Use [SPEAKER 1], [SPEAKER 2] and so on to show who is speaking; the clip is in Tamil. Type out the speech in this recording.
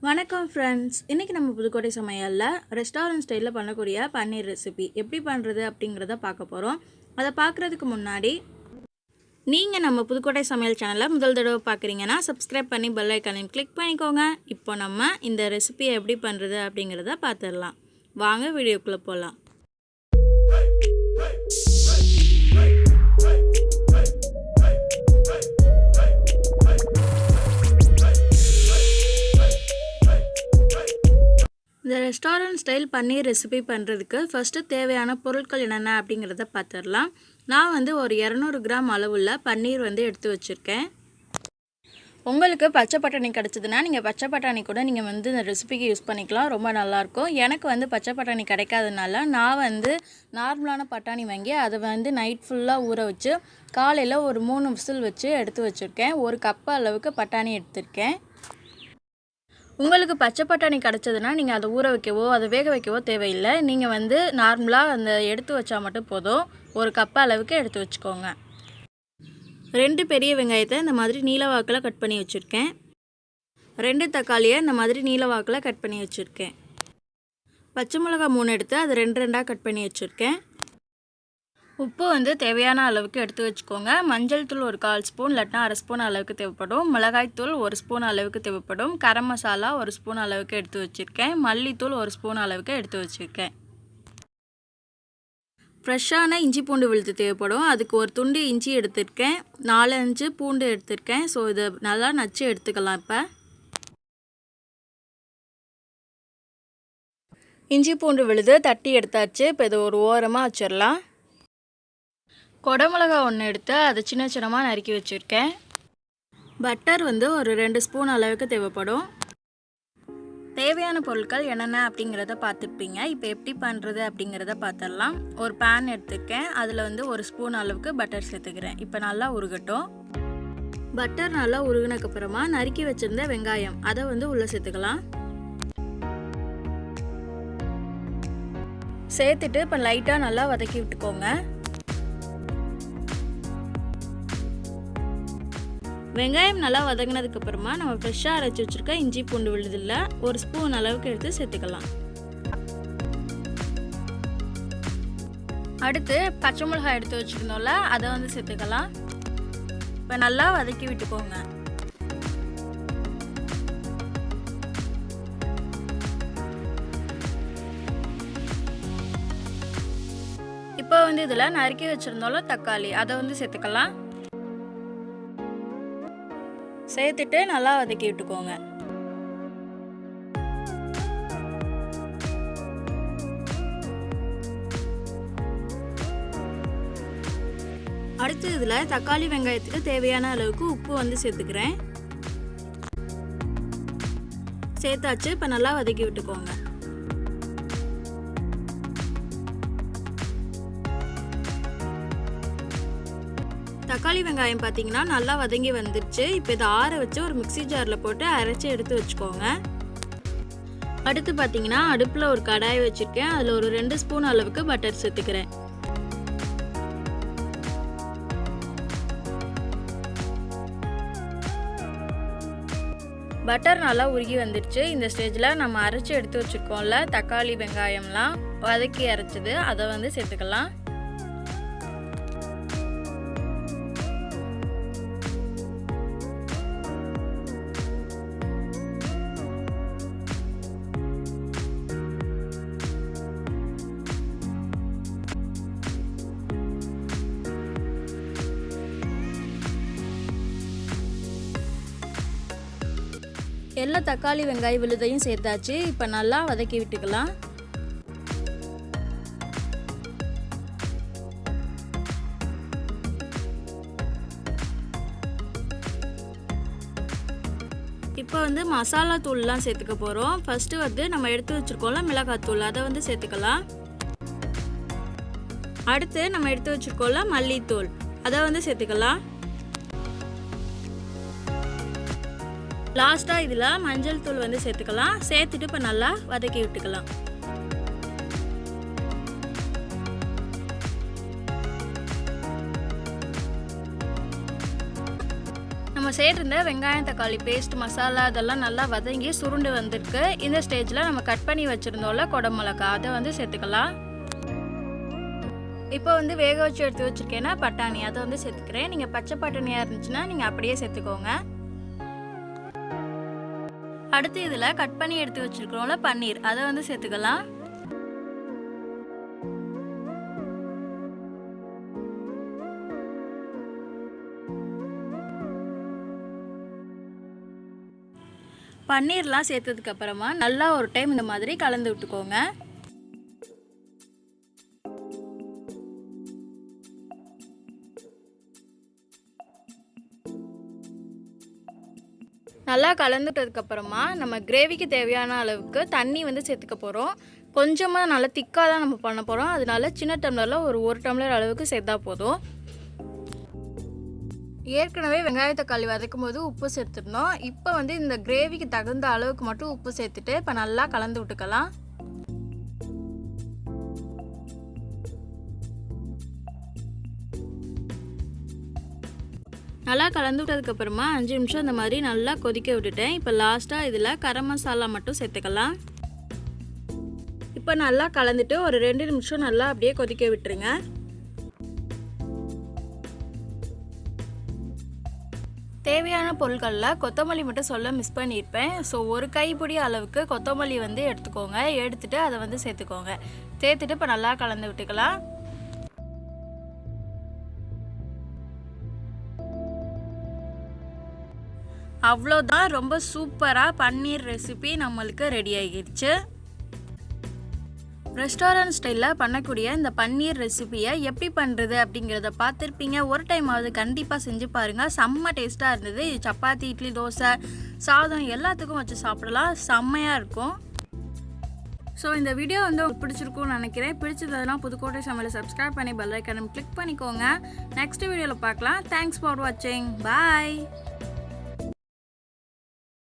[SPEAKER 1] வணக்கம் ஃப்ரெண்ட்ஸ். இன்றைக்கி நம்ம புதுக்கோட்டை சமையலில் ரெஸ்டாரண்ட் ஸ்டைலில் பண்ணக்கூடிய பன்னீர் ரெசிபி எப்படி பண்ணுறது அப்படிங்கிறத பார்க்க போகிறோம். அதை பார்க்குறதுக்கு முன்னாடி நீங்கள் நம்ம புதுக்கோட்டை சமையல் சேனலை முதல் தடவை பார்க்குறீங்கன்னா சப்ஸ்கிரைப் பண்ணி பெல் ஐக்கானையும் கிளிக் பண்ணிக்கோங்க. இப்போ நம்ம இந்த ரெசிபியை எப்படி பண்ணுறது அப்படிங்கிறத பார்த்துடலாம். வாங்க வீடியோக்குள்ளே போகலாம். இந்த ரெஸ்டாரண்ட் ஸ்டைல் பன்னீர் ரெசிபி பண்ணுறதுக்கு ஃபஸ்ட்டு தேவையான பொருட்கள் என்னென்ன அப்படிங்கிறத பார்த்துடலாம். நான் ஒரு 200 கிராம் அளவுள்ள பன்னீர் எடுத்து வச்சுருக்கேன். உங்களுக்கு பச்சை பட்டாணி கிடச்சிதுன்னா நீங்கள் பச்சை பட்டாணி கூட நீங்கள் இந்த ரெசிபிக்கு யூஸ் பண்ணிக்கலாம், ரொம்ப நல்லாயிருக்கும். எனக்கு பச்சை பட்டாணி கிடைக்காதனால நான் நார்மலான பட்டாணி வாங்கி அதை நைட் ஃபுல்லாக ஊற வச்சு காலையில் ஒரு 3 விசில் வச்சு எடுத்து வச்சுருக்கேன். ஒரு கப் அளவுக்கு பட்டாணி எடுத்திருக்கேன். உங்களுக்கு பச்சை பட்டாணி கிடச்சதுன்னா நீங்கள் அதை ஊற வைக்கவோ அதை வேக வைக்கவோ தேவையில்லை. நீங்கள் நார்மலாக அந்த எடுத்து வச்சா மட்டும் போதும். ஒரு கப் அளவுக்கு எடுத்து வச்சுக்கோங்க. 2 பெரிய வெங்காயத்தை இந்த மாதிரி நீல வாக்கில் கட் பண்ணி வச்சுருக்கேன். 2 தக்காளியை இந்த மாதிரி நீல வாக்கில் கட் பண்ணி வச்சுருக்கேன். பச்சை மிளகாய் 3 எடுத்து அதை 2 கட் பண்ணி வச்சுருக்கேன். உப்பு தேவையான அளவுக்கு எடுத்து வச்சுக்கோங்க. மஞ்சள் தூள் ஒரு 1/4 ஸ்பூன் இல்லாட்டினா 1/2 ஸ்பூன் அளவுக்கு தேவைப்படும். மிளகாய்த்தூள் 1 ஸ்பூன் அளவுக்கு தேவைப்படும். கரமசாலா 1 ஸ்பூன் அளவுக்கு எடுத்து வச்சுருக்கேன். மல்லித்தூள் 1 ஸ்பூன் அளவுக்கு எடுத்து வச்சுருக்கேன். ஃப்ரெஷ்ஷான இஞ்சி பூண்டு விழுது தேவைப்படும். அதுக்கு ஒரு துண்டு இஞ்சி எடுத்துருக்கேன். 4-5 பூண்டு எடுத்துருக்கேன். ஸோ இதை நல்லா நச்சு எடுத்துக்கலாம். இப்போ இஞ்சி பூண்டு விழுது தட்டி எடுத்தாச்சு. இப்போ இதை ஒரு ஓரமாக வச்சிடலாம். குடமிளகா 1 எடுத்து அதை சின்ன சின்னமாக நறுக்கி வச்சுருக்கேன். பட்டர் ஒரு 2 ஸ்பூன் அளவுக்கு தேவைப்படும். தேவையான பொருட்கள் என்னென்ன அப்படிங்கிறத பார்த்துப்பீங்க. இப்போ எப்படி பண்ணுறது அப்படிங்கிறத பார்த்துடலாம். ஒரு பேன் எடுத்துருக்கேன். அதில் 1 ஸ்பூன் அளவுக்கு பட்டர் சேர்த்துக்கிறேன். இப்போ நல்லா உருகட்டும். பட்டர் நல்லா உருகினதுக்கப்புறமா நறுக்கி வச்சுருந்த வெங்காயம் அதை உள்ளே சேர்த்துக்கலாம். சேர்த்துட்டு இப்போ லைட்டாக நல்லா வதக்கி விட்டுக்கோங்க. வெங்காயம் நல்லா வதங்கினதுக்கப்புறமா நம்ம ஃப்ரெஷ்ஷாக அரைச்சி வச்சுருக்க இஞ்சி பூண்டு விழுதில் 1 ஸ்பூன் அளவுக்கு எடுத்து சேர்த்துக்கலாம். அடுத்து பச்சை மிளகாய் எடுத்து வச்சுருந்தோம்ல அதை சேர்த்துக்கலாம். இப்போ நல்லா வதக்கி விட்டுக்கோங்க. இப்போ இதில் நறுக்கி வச்சுருந்தோம்ல தக்காளி அதை சேர்த்துக்கலாம். சேர்த்துட்டு நல்லா வதக்கி விட்டுக்கோங்க. அடுத்து இதில் தக்காளி வெங்காயத்துக்கு தேவையான அளவுக்கு உப்பு சேர்த்துக்கிறேன். சேர்த்தாச்சு. இப்போ நல்லா வதக்கி விட்டுக்கோங்க. தக்காளி வெங்காயம் பார்த்தீங்கன்னா நல்லா வதங்கி வந்துருச்சு. இப்போ இதை ஆற வச்சு ஒரு மிக்ஸி ஜாரில் போட்டு அரைச்சி எடுத்து வச்சுக்கோங்க. அடுத்து பார்த்தீங்கன்னா அடுப்பில் ஒரு கடாய் வச்சுருக்கேன். அதில் ஒரு 2 ஸ்பூன் அளவுக்கு பட்டர் சேர்த்துக்கிறேன். பட்டர் நல்லா உருகி வந்துடுச்சு. இந்த ஸ்டேஜில் நம்ம அரைச்சி எடுத்து வச்சுருக்கோம்ல தக்காளி வெங்காயம்லாம் வதக்கி அரைச்சது அதை சேர்த்துக்கலாம். எல்லா தக்காளி வெங்காய விழுதையும் சேர்த்தாச்சு. இப்போ நல்லா வதக்கி விட்டுக்கலாம். இப்போ மசாலா தூள்லாம் சேர்த்துக்க போகிறோம். ஃபஸ்ட்டு நம்ம எடுத்து வச்சுருக்கோம்ல மிளகாத்தூள் அதை சேர்த்துக்கலாம். அடுத்து நம்ம எடுத்து வச்சுருக்கோம்ல மல்லித்தூள் அதை சேர்த்துக்கலாம். லாஸ்ட்டாக இதில் மஞ்சள் தூள் சேர்த்துக்கலாம். சேர்த்துட்டு இப்போ நல்லா வதக்கி விட்டுக்கலாம். நம்ம நம்ம சேர்த்துருந்த வெங்காயம் தக்காளி பேஸ்ட் மசாலா இதெல்லாம் நல்லா வதங்கி சுருண்டு வந்திருக்கு. இந்த ஸ்டேஜில் நம்ம கட் பண்ணி வச்சுருந்தோம்ல குடமிளகா அதை வந்து சேர்த்துக்கலாம். இப்போ வந்து வேக வச்சு எடுத்து வச்சுருக்கேன்னா பட்டாணி அதை வந்து சேர்த்துக்கிறேன். நீங்கள் பச்சை பட்டாணியாக இருந்துச்சுன்னா நீங்கள் அப்படியே சேர்த்துக்கோங்க. அடுத்து இதில் கட் பண்ணி எடுத்து வச்சுருக்கிறோம்ல பன்னீர் அதை வந்து சேர்த்துக்கலாம். பன்னீர்லாம் சேர்த்ததுக்கப்புறமா நல்லா ஒரு டைம் இந்த மாதிரி கலந்து விட்டுக்கோங்க. நல்லா கலந்துட்டதுக்கப்புறமா நம்ம கிரேவிக்கு தேவையான அளவுக்கு தண்ணி வந்து சேர்த்துக்க போகிறோம். கொஞ்சமாக நல்லா திக்காக தான் நம்ம பண்ண போகிறோம். அதனால சின்ன டம்ளரில் ஒரு டம்ளர் அளவுக்கு சேர்த்தா போதும். ஏற்கனவே வெங்காய தக்காளி வதக்கும் போது உப்பு சேர்த்துருந்தோம். இப்போ வந்து இந்த கிரேவிக்கு தகுந்த அளவுக்கு மட்டும் உப்பு சேர்த்துட்டு இப்போ நல்லா கலந்து விட்டுக்கலாம். நல்லா கலந்து விட்டதுக்கப்புறமா 5 நிமிஷம் இந்த மாதிரி நல்லா கொதிக்க விட்டுட்டேன். இப்போ லாஸ்ட்டாக இதில் கரம் மசாலா மட்டும் சேர்த்துக்கலாம். இப்போ நல்லா கலந்துட்டு ஒரு 2 நிமிஷம் நல்லா அப்படியே கொதிக்க விட்டுருங்க. தேவையான பொருட்களில் கொத்தமல்லி மட்டும் சொல்ல மிஸ் பண்ணியிருப்பேன். ஸோ ஒரு கைப்பிடி அளவுக்கு கொத்தமல்லி வந்து எடுத்துக்கோங்க. எடுத்துகிட்டு அதை வந்து சேர்த்துக்கோங்க. சேர்த்துட்டு இப்போ நல்லா கலந்து விட்டுக்கலாம். அவ்வளோதான், ரொம்ப சூப்பராக பன்னீர் ரெசிபி நம்மளுக்கு ரெடி ஆகிடுச்சு. ரெஸ்டாரண்ட் ஸ்டைலில் பண்ணக்கூடிய இந்த பன்னீர் ரெசிபியை எப்படி பண்ணுறது அப்படிங்கிறத பார்த்துருப்பீங்க. ஒரு டைமாவது கண்டிப்பாக செஞ்சு பாருங்கள். செம்ம டேஸ்ட்டாக இருந்தது. இது சப்பாத்தி, இட்லி, தோசை, சாதம் எல்லாத்துக்கும் வச்சு சாப்பிடலாம். செம்மையாக இருக்கும். ஸோ இந்த வீடியோ வந்து பிடிச்சிருக்கும்னு நினைக்கிறேன். பிடிச்சதுனா புதுக்கோட்டை சமையலை சப்ஸ்கிரைப் பண்ணி பெல் ஐக்கானை கிளிக் பண்ணிக்கோங்க. நெக்ஸ்ட் வீடியோவில் பார்க்கலாம். தேங்க்ஸ் ஃபார் வாட்சிங். பாய்.